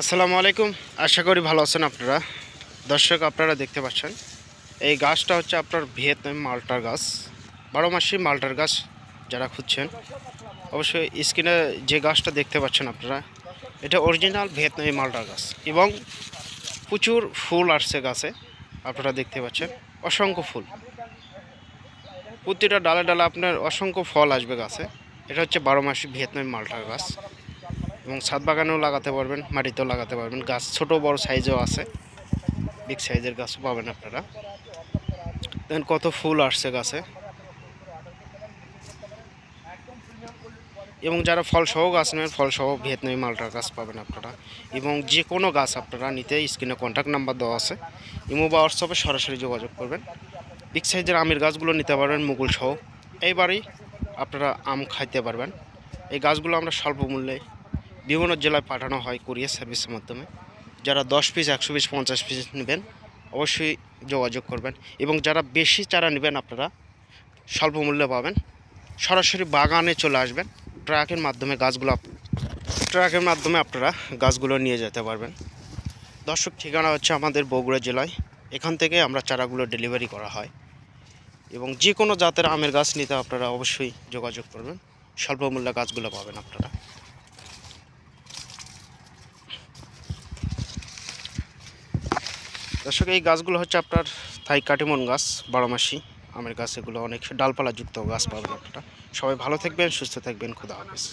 আসসালামু আলাইকুম। আশা করি ভালো আছেন আপনারা। দর্শক, আপনারা দেখতে পাচ্ছেন এই গাছটা হচ্ছে আপনার ভিয়েতনাম মালটার গাছ, 12 মাসি মালটার গাছ। যারা খুঁজছেন অবশ্যই স্ক্রিনে যে গাছটা দেখতে পাচ্ছেন আপনারা, এটা অরিজিনাল ভিয়েতনামি মালটার গাছ এবং প্রচুর ফুল আসছে গাছে। আপনারা দেখতে পাচ্ছেন অসংখ্য ফুল, প্রতিটা ডালে ডালে আপনার অসংখ্য ফল আসবে গাছে। এটা হচ্ছে 12 মাসি ভিয়েতনামি মালটার গাছ এবং ছাদ বাগানেও লাগাতে পারবেন, মাটিতেও লাগাতে পারবেন। গাছ ছোট বড় সাইজেও আছে, বিগ সাইজের গাছও পাবেন আপনারা। দেখেন কত ফুল আসছে গাছে। এবং যারা ফলসহ গাছ নেবেন, ফলসহ ভিয়েতনামি মালটার গাছ পাবেন আপনারা। এবং যে কোনো গাছ আপনারা নিতে স্ক্রিনে কন্ট্যাক্ট নাম্বার দেওয়া আছে, ইমো বা হোয়াটসঅ্যাপে সরাসরি যোগাযোগ করবেন। বিগ সাইজের আমের গাছগুলো নিতে পারবেন মুকুল সহ। এইবারই আপনারা আম খাইতে পারবেন। এই গাছগুলো আমরা স্বল্প মূল্যে বিভিন্ন জেলায় পাঠানো হয় কুরিয়ার সার্ভিসের মাধ্যমে। যারা 10 পিস, 100 পিস, 50 পিস নেবেন অবশ্যই যোগাযোগ করবেন। এবং যারা বেশি চারা নেবেন আপনারা স্বল্প মূল্যে পাবেন। সরাসরি বাগানে চলে আসবেন, ট্রাকের মাধ্যমে আপনারা গাছগুলো নিয়ে যেতে পারবেন। দর্শক, ঠিকানা হচ্ছে আমাদের বগুড়া জেলায়। এখান থেকে আমরা চারাগুলো ডেলিভারি করা হয়। এবং যে কোনো জাতের আমের গাছ নিতে আপনারা অবশ্যই যোগাযোগ করবেন, স্বল্প মূল্যে গাছগুলো পাবেন আপনারা। দর্শক, এই গাছগুলো হচ্ছে আপনার থাই কাটিমন গাছ, 12 মাসি আমের গাছ। এগুলো অনেক ডালপালাযুক্ত গাছ পাবেন আপনারা। সবাই ভালো থাকবেন, সুস্থ থাকবেন। খোদা হাফেজ।